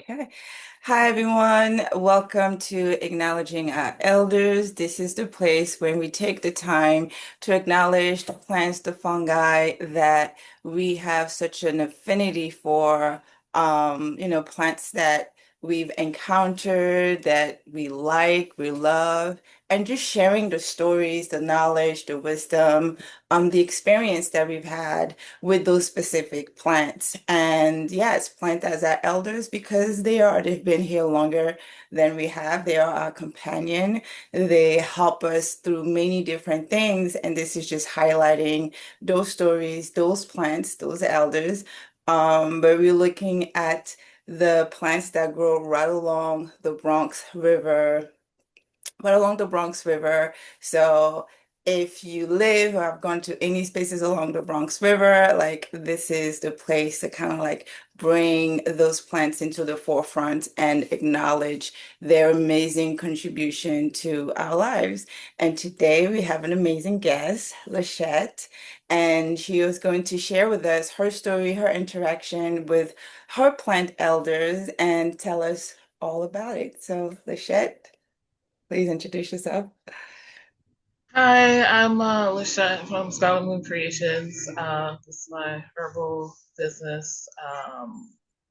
Okay. Hi, everyone. Welcome to Acknowledging Our Elders. This is the place where we take the time to acknowledge the plants, the fungi that we have such an affinity for, plants that we've encountered, that we love, and just sharing the stories, the knowledge, the wisdom, the experience that we've had with those specific plants. And yes, plant as our elders because they've been here longer than we have. They are our companion. They help us through many different things. And this is just highlighting those stories, those plants, those elders. But we're looking at the plants that grow right along the Bronx River. So if you live or have gone to any spaces along the Bronx River, like this is the place to kind of like bring those plants into the forefront and acknowledge their amazing contribution to our lives. And today we have an amazing guest, Lashette, and she was going to share with us her story, her interaction with her plant elders, and tell us all about it. So, Lashette. Please introduce yourself. Hi, I'm Lashette from Scarlet Moon Creations. This is my herbal business.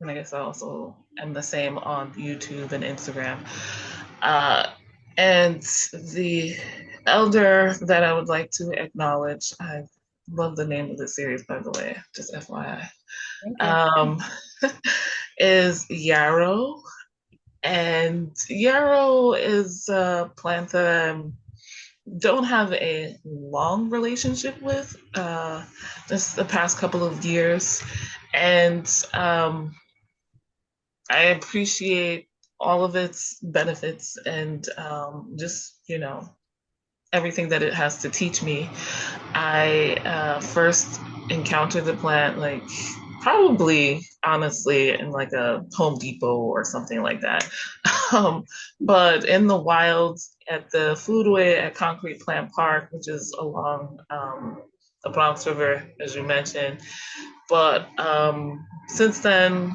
And I guess I also am the same on YouTube and Instagram. Uh, and the elder that I would like to acknowledge, I love the name of the series, by the way, just Thank you. FYI, is Yarrow. And Yarrow is a plant that I'm don't have a long relationship with just the past couple of years. And I appreciate all of its benefits and everything that it has to teach me. I first encountered the plant like probably honestly in like a Home Depot or something like that. Um, but in the wild at the Foodway at Concrete Plant Park, which is along the Bronx River, as you mentioned. But since then,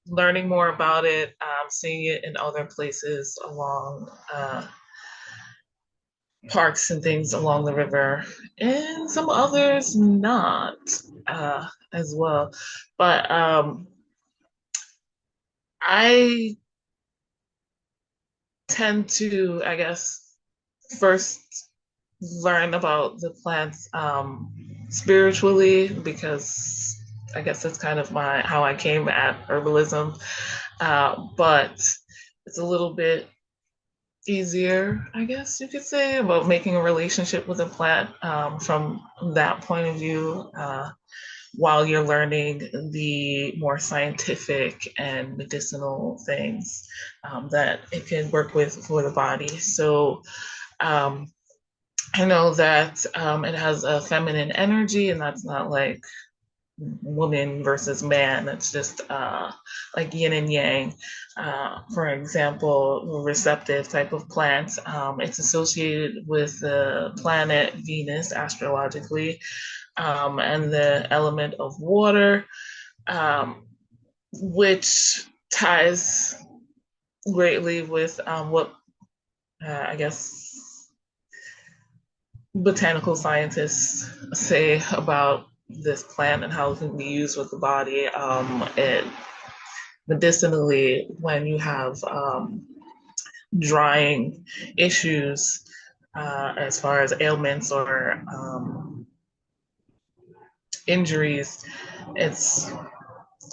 learning more about it, seeing it in other places along parks and things along the river, and some others not as well. But I tend to, I guess, first learn about the plants spiritually because I guess that's kind of my how I came at herbalism. But it's a little bit easier, I guess you could say, about making a relationship with a plant from that point of view, while you're learning the more scientific and medicinal things that it can work with for the body. So um, I know that it has a feminine energy, and that's not like woman versus man. It's just like yin and yang. For example, receptive type of plant. It's associated with the planet Venus astrologically, and the element of water, um, which ties greatly with what I guess botanical scientists say about this plant and how it can be used with the body. It medicinally, when you have drying issues as far as ailments or injuries, it's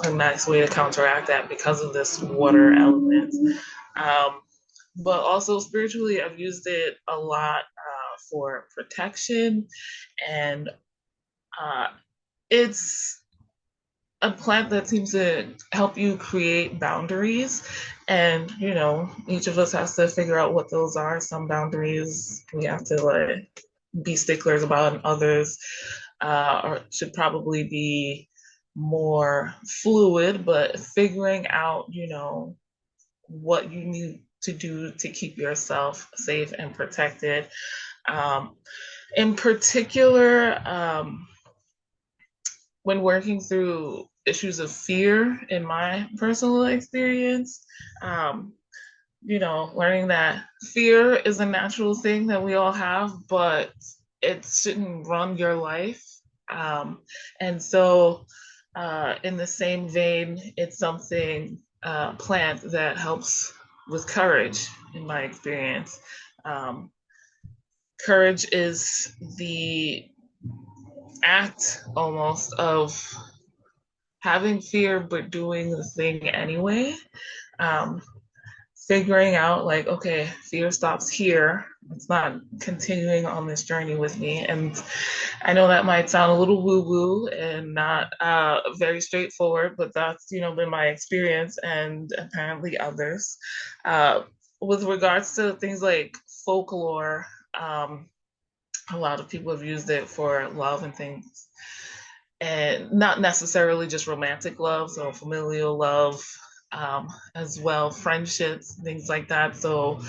a nice way to counteract that because of this water element. Um, but also spiritually, I've used it a lot for protection, and uh, it's a plant that seems to help you create boundaries. And, each of us has to figure out what those are. Some boundaries we have to like be sticklers about, and others or should probably be more fluid, but figuring out, what you need to do to keep yourself safe and protected. Um, in particular, when working through issues of fear in my personal experience. Um, learning that fear is a natural thing that we all have, but it shouldn't run your life. And so, in the same vein, it's something plant that helps with courage, in my experience. Um, Courage is the act almost of having fear but doing the thing anyway. Um, Figuring out like, okay, fear stops here. It's not continuing on this journey with me. And I know that might sound a little woo-woo and not very straightforward, but that's, been my experience and apparently others. Uh, with regards to things like folklore, um, a lot of people have used it for love and things, and not necessarily just romantic love, so familial love, as well, friendships, things like that. So,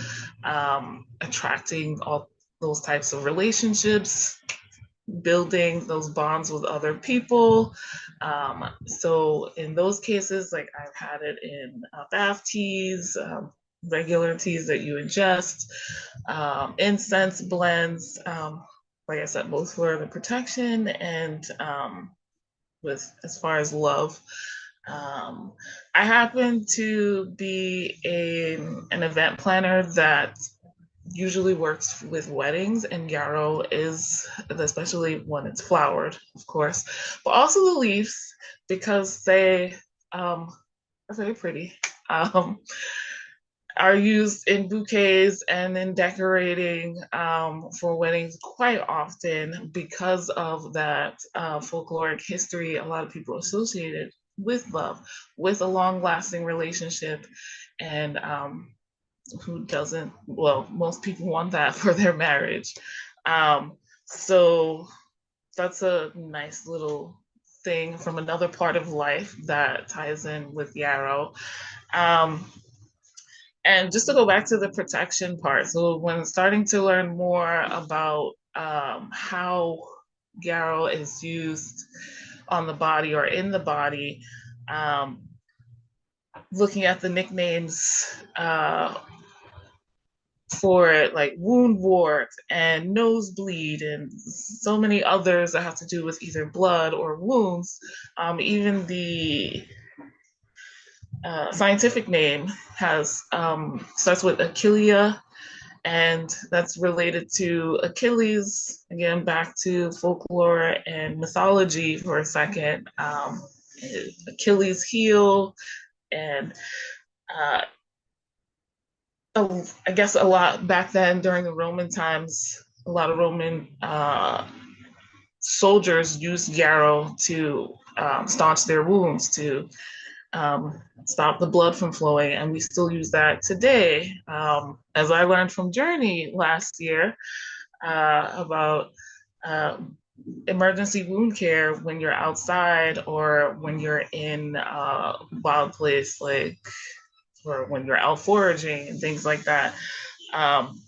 attracting all those types of relationships, building those bonds with other people. So, in those cases, like I've had it in bath teas, regular teas that you ingest, incense blends. Like I said, both for the protection and with as far as love. Um, I happen to be an event planner that usually works with weddings, and yarrow is, especially when it's flowered, of course, but also the leaves because they are very pretty. Um, are used in bouquets and in decorating for weddings quite often because of that folkloric history. A lot of people associated with love, with a long lasting relationship. And who doesn't? Well, most people want that for their marriage. So that's a nice little thing from another part of life that ties in with yarrow. Um, and just to go back to the protection part, so when starting to learn more about how yarrow is used on the body or in the body, um, looking at the nicknames for it, like wound wart and nosebleed, and so many others that have to do with either blood or wounds. Even the scientific name has starts with Achillea, and that's related to Achilles. Again, back to folklore and mythology for a second. Achilles' heel, and uh, I guess a lot back then during the Roman times, a lot of Roman soldiers used yarrow to staunch their wounds, to stop the blood from flowing, and we still use that today. As I learned from Journey last year about uh, emergency wound care when you're outside or when you're in a wild place, like, or when you're out foraging and things like that. Um,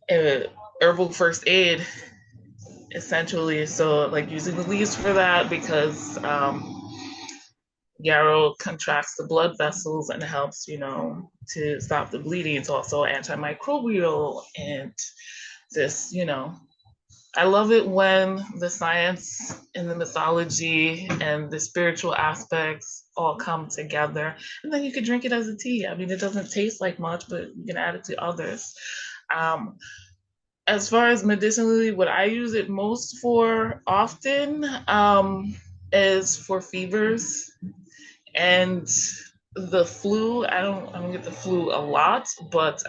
Herbal first aid, essentially. So, like using the leaves for that because yarrow contracts the blood vessels and helps, to stop the bleeding. It's also antimicrobial and this, I love it when the science and the mythology and the spiritual aspects all come together. And then you can drink it as a tea. I mean, it doesn't taste like much, but you can add it to others. Um, as far as medicinally, what I use it most for often is for fevers and the flu. I don't get the flu a lot, but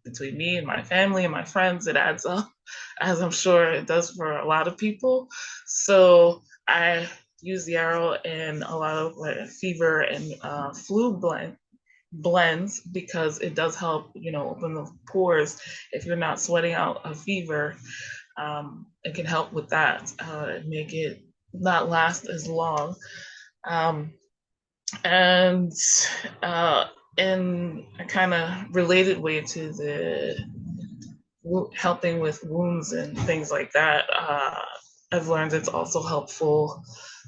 between me and my family and my friends, it adds up, as I'm sure it does for a lot of people. So I use yarrow in a lot of like, fever and flu blends because it does help, open the pores. If you're not sweating out a fever, it can help with that, make it not last as long. Um, and in a kind of related way to the helping with wounds and things like that, I've learned it's also helpful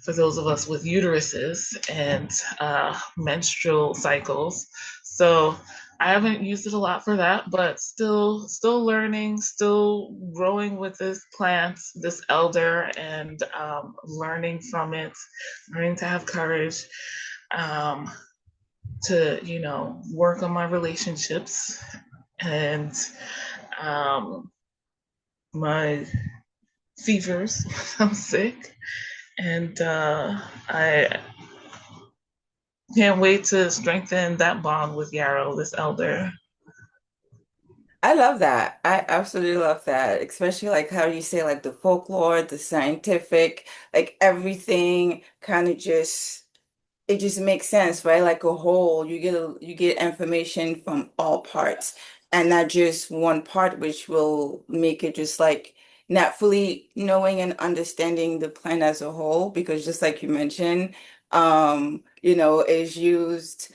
for those of us with uteruses and menstrual cycles. So I haven't used it a lot for that, but still learning, still growing with this plant, this elder, and learning from it, learning to have courage, um, to work on my relationships and um, my fevers. I'm sick, and I can't wait to strengthen that bond with Yarrow, this elder. I love that. I absolutely love that, especially like how you say like the folklore, the scientific, like everything kind of just it just makes sense, right? Like a whole, you get information from all parts and not just one part, which will make it just like not fully knowing and understanding the plant as a whole, because just like you mentioned, is used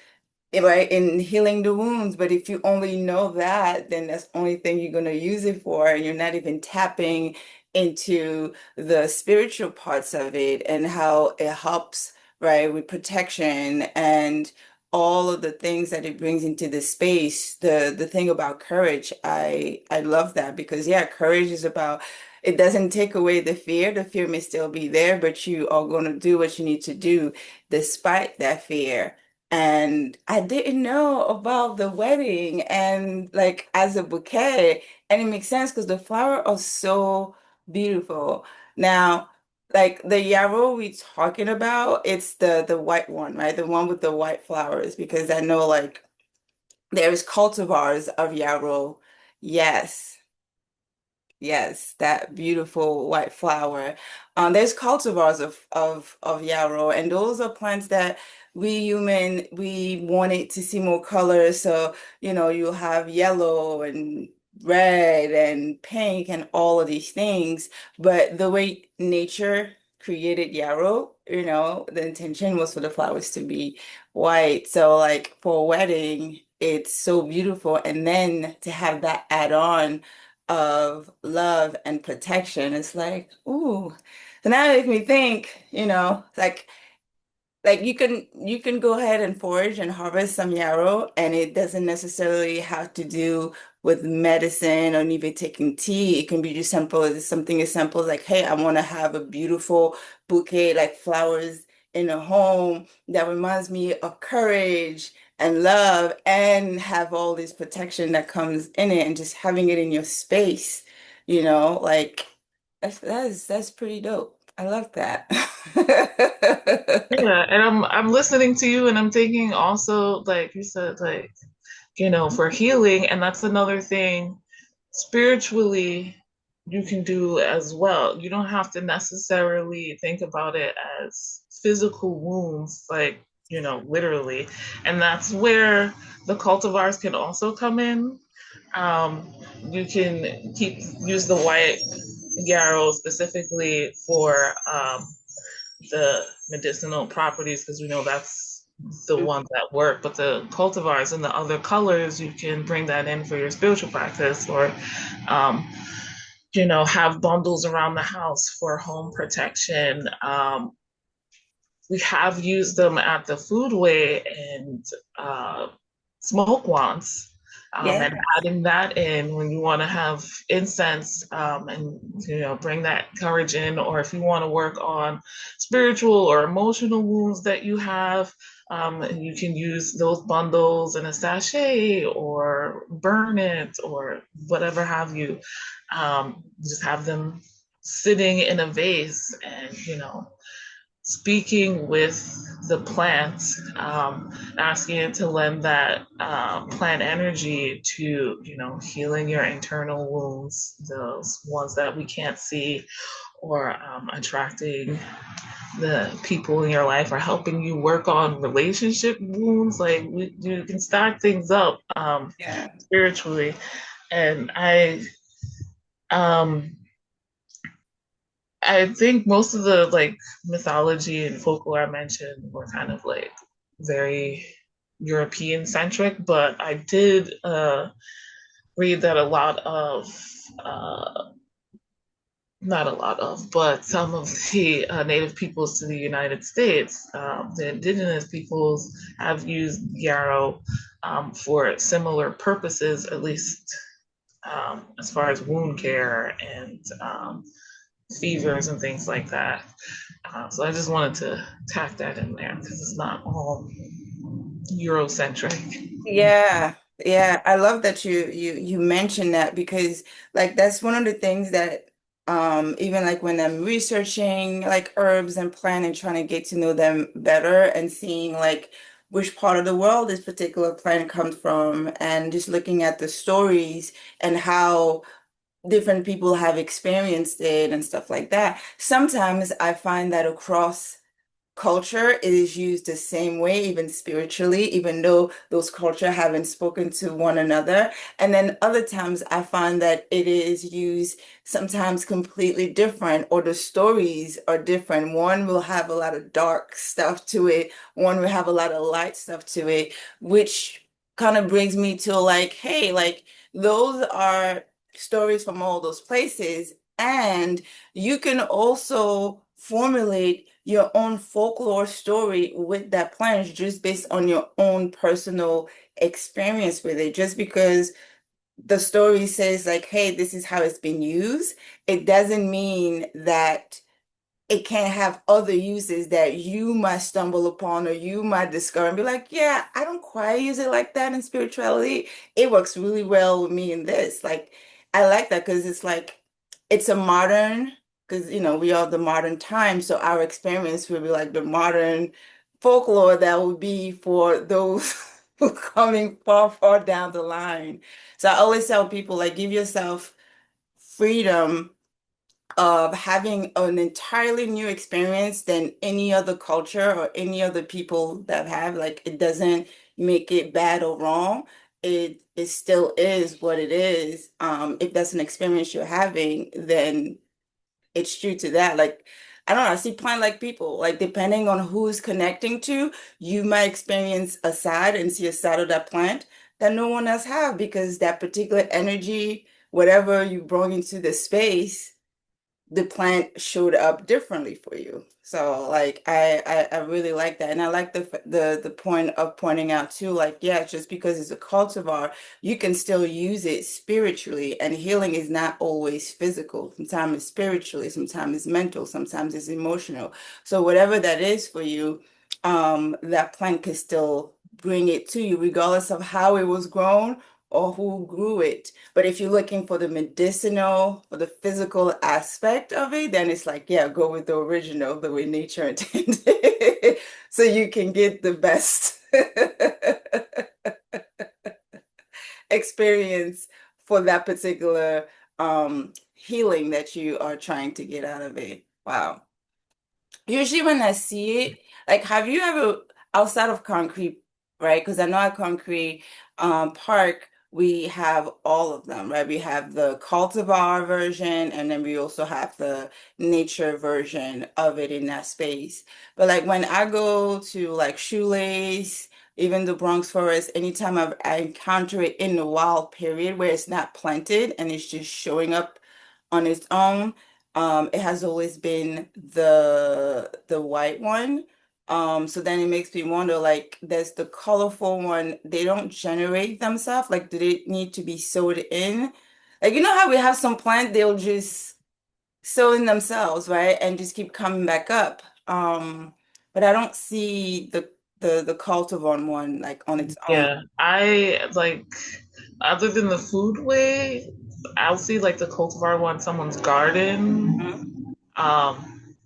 right in healing the wounds. But if you only know that, then that's the only thing you're going to use it for, and you're not even tapping into the spiritual parts of it and how it helps, right, with protection and all of the things that it brings into the space. The thing about courage, I love that, because yeah, courage is about, it doesn't take away the fear. The fear may still be there, but you are going to do what you need to do despite that fear. And I didn't know about the wedding and like as a bouquet. And it makes sense because the flowers are so beautiful. Now, like the yarrow we talking about, it's the white one, right? The one with the white flowers, because I know like there's cultivars of yarrow. Yes. Yes, that beautiful white flower. There's cultivars of yarrow, and those are plants that we wanted to see more color. So, you have yellow and red and pink and all of these things. But the way nature created yarrow, the intention was for the flowers to be white. So, like for a wedding, it's so beautiful. And then to have that add on of love and protection. It's like, ooh. So now it makes me think, like you can go ahead and forage and harvest some yarrow, and it doesn't necessarily have to do with medicine or even taking tea. It can be just simple as something as simple as like, hey, I want to have a beautiful bouquet like flowers in a home that reminds me of courage and love and have all this protection that comes in it, and just having it in your space, like that's pretty dope. I love that. Yeah, and I'm listening to you and I'm thinking also, like you said, like, for healing, and that's another thing spiritually you can do as well. You don't have to necessarily think about it as physical wounds, like, literally. And that's where the cultivars can also come in. You can use the white yarrow specifically for the medicinal properties, because we know that's the ones that work. But the cultivars and the other colors, you can bring that in for your spiritual practice, or um, have bundles around the house for home protection. We have used them at the foodway and smoke wands, and Yeah. adding that in when you want to have incense, and bring that courage in, or if you want to work on spiritual or emotional wounds that you have, and you can use those bundles in a sachet or burn it or whatever have you. Just have them sitting in a vase, and speaking with the plant, asking it to lend that plant energy to, healing your internal wounds, those ones that we can't see, or attracting the people in your life, or helping you work on relationship wounds. Like you can stack things up Yeah. spiritually. And um, I think most of the like mythology and folklore I mentioned were kind of like very European centric, but I did read that a lot of uh, not a lot of, but some of the native peoples to the United States, the indigenous peoples have used yarrow for similar purposes, at least as far as wound care and fevers and things like that. So I just wanted to tack that in there because it's not all Eurocentric. Yeah, yeah. I love that you mentioned that because like that's one of the things that even like when I'm researching like herbs and plant and trying to get to know them better and seeing like which part of the world this particular plant comes from and just looking at the stories and how different people have experienced it and stuff like that. Sometimes I find that across culture it is used the same way even spiritually even though those culture haven't spoken to one another, and then other times I find that it is used sometimes completely different or the stories are different. One will have a lot of dark stuff to it, one will have a lot of light stuff to it, which kind of brings me to like, hey, like those are stories from all those places, and you can also formulate your own folklore story with that plant just based on your own personal experience with it. Just because the story says like, hey, this is how it's been used, it doesn't mean that it can have other uses that you might stumble upon or you might discover and be like, yeah, I don't quite use it like that in spirituality. It works really well with me in this. Like, I like that because it's like, it's a modern, because, we are the modern time. So our experience will be like the modern folklore that would be for those who coming far, far down the line. So I always tell people, like, give yourself freedom of having an entirely new experience than any other culture or any other people that have. Like it doesn't make it bad or wrong. It still is what it is. If that's an experience you're having, then it's true to that. Like I don't know, I see plant like people, like depending on who's connecting to, you might experience a side and see a side of that plant that no one else have because that particular energy, whatever you brought into the space, the plant showed up differently for you. So like I really like that. And I like the point of pointing out too, like, yeah, just because it's a cultivar, you can still use it spiritually. And healing is not always physical. Sometimes it's spiritually, sometimes it's mental, sometimes it's emotional. So whatever that is for you, that plant can still bring it to you, regardless of how it was grown or who grew it. But if you're looking for the medicinal or the physical aspect of it, then it's like, yeah, go with the original, the way nature intended, so you can get the best experience for that particular healing that you are trying to get out of it. Wow. Usually when I see it, like have you ever outside of concrete, right? Because I know at concrete park we have all of them, right? We have the cultivar version and then we also have the nature version of it in that space. But like when I go to like Shoelace, even the Bronx Forest, anytime I encounter it in the wild period where it's not planted and it's just showing up on its own, it has always been the white one. So then it makes me wonder, like, there's the colorful one. They don't generate themselves. Like, do they need to be sewed in? Like, you know how we have some plant, they'll just sew in themselves, right? And just keep coming back up. But I don't see the cultivar one like on its own. Yeah, I like other than the foodway, I'll see like the cultivar one in someone's Mhm. garden,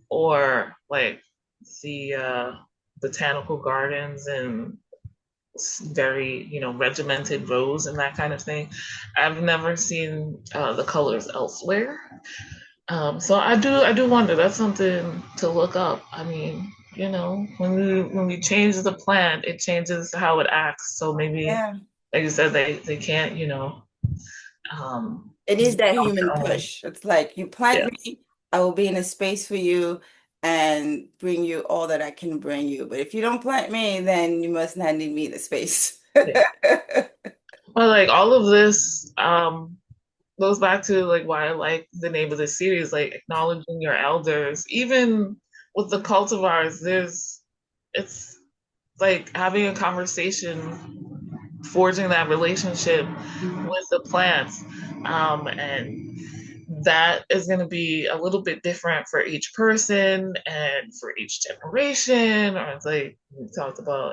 or like the botanical gardens and very regimented rows and that kind of thing. I've never seen the colors elsewhere. So I do wonder. That's something to look up. I mean, when we change the plant, it changes how it acts. So maybe, Yeah. like you said, they can't, It is that on human their own. push. It's like you plant Yes. me, I will be in a space for you and bring you all that I can bring you. But if you don't plant me, then you must not need me in the space. Yeah. Well, like all of this, goes back to like why I like the name of the series, like acknowledging your elders. Even with the cultivars, it's like having a conversation, forging that relationship Mhm. with the plants. And that is going to be a little bit different for each person and for each generation. Or it's like we talked about,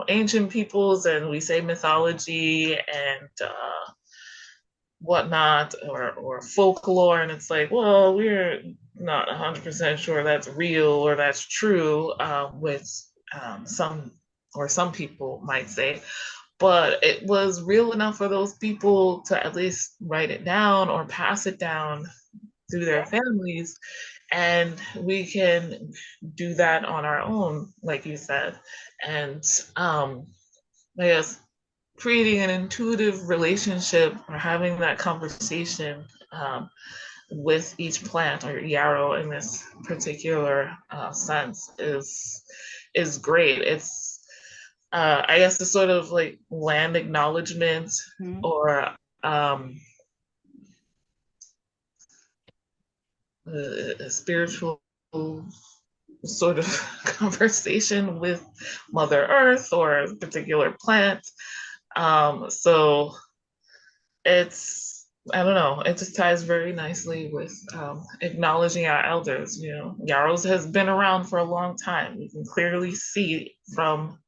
ancient peoples, and we say mythology and whatnot, or folklore, and it's like, well, we're not 100% sure that's real or that's true, with some, or some people might say, but it was real enough for those people to at least write it down or pass it down through their families, and we can do that on our own, like you said. And I guess creating an intuitive relationship or having that conversation, with each plant, or yarrow in this particular sense, is great. It's I guess the sort of like land acknowledgement, Mhm. or um, a spiritual sort of conversation with Mother Earth or a particular plant. So it's, I don't know, it just ties very nicely with acknowledging our elders. Yarrows has been around for a long time. You can clearly see from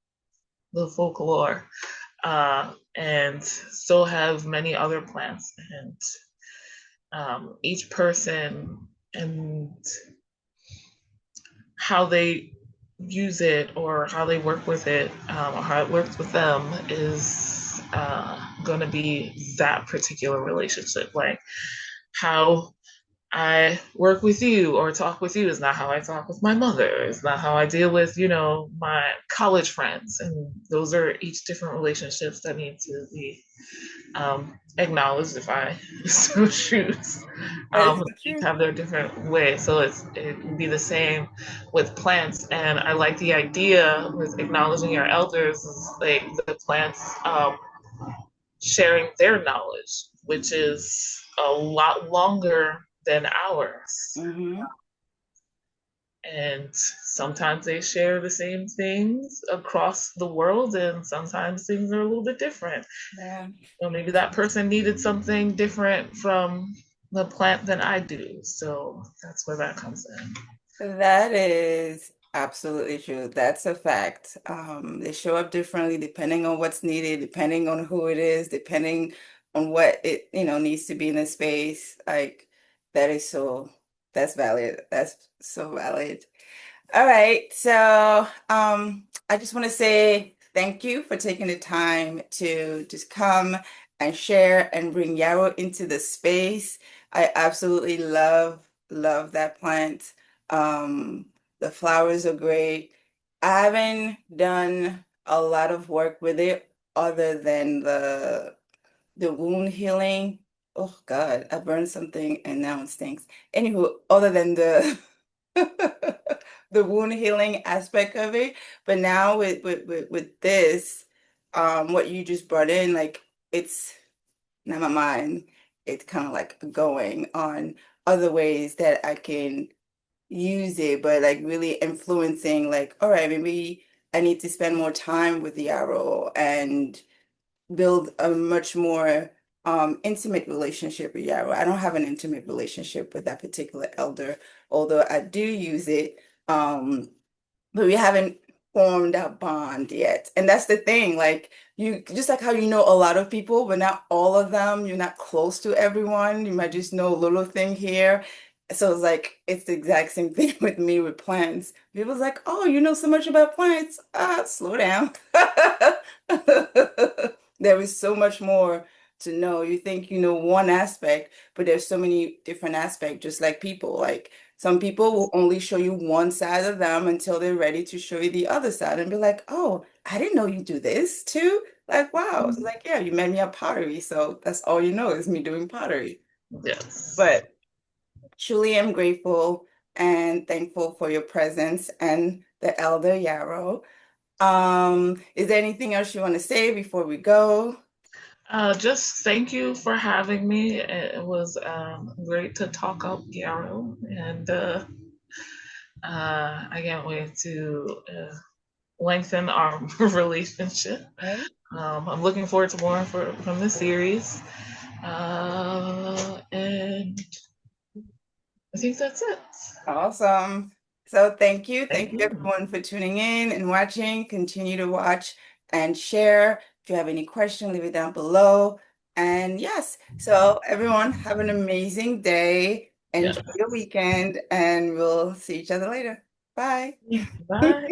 the folklore, and so have many other plants. And each person and how they use it, or how they work with it, or how it works with them, is going to be that particular relationship. Like how I work with you or talk with you is not how I talk with my mother. It's not how I deal with, my college friends. And those are each different relationships that need to be acknowledged, if I so choose. That's Each true. have their different way. So it can be the same with plants. And I like the idea with acknowledging your elders, is like the plants sharing their knowledge, which is a lot longer than ours. Hmm. And sometimes they share the same things across the world, and sometimes things are a little bit different. Yeah. So maybe that person needed something different from the plant than I do. So that's where that comes in. That is absolutely true. That's a fact. They show up differently depending on what's needed, depending on who it is, depending on what it, needs to be in the space. Like that is so, that's valid. That's so valid. All right. So, I just want to say thank you for taking the time to just come and share and bring Yarrow into the space. I absolutely love that plant. The flowers are great. I haven't done a lot of work with it other than the wound healing. Oh God, I burned something and now it stinks. Anywho, other than the the wound healing aspect of it, but now with this, what you just brought in, like it's now my mind, it's kind of like going on other ways that I can use it, but like really influencing, like, all right, maybe I need to spend more time with the arrow and build a much more intimate relationship with Yarrow. I don't have an intimate relationship with that particular elder, although I do use it. Um, but we haven't formed that bond yet. And that's the thing, like you just like how you know a lot of people, but not all of them. You're not close to everyone. You might just know a little thing here. So it's like it's the exact same thing with me with plants. People's like, oh, you know so much about plants. Slow down. There is so much more to know. You think you know one aspect, but there's so many different aspects, just like people. Like some people will only show you one side of them until they're ready to show you the other side and be like, oh, I didn't know you do this too. Like, wow. It's like, yeah, you met me at pottery. So that's all you know is me doing pottery. Yes. But truly am grateful and thankful for your presence and the elder Yarrow. Is there anything else you want to say before we go? Just thank you for having me. It was great to talk up Yarrow, and I can't wait to lengthen our relationship. Right? I'm looking forward to more from the series, and I think that's it. Awesome. So thank you. Thank Thank you you. everyone for tuning in and watching. Continue to watch and share. If you have any questions, leave it down below. And yes, so everyone have an amazing day. Yeah. Enjoy your weekend and we'll see each other later. Bye. Bye.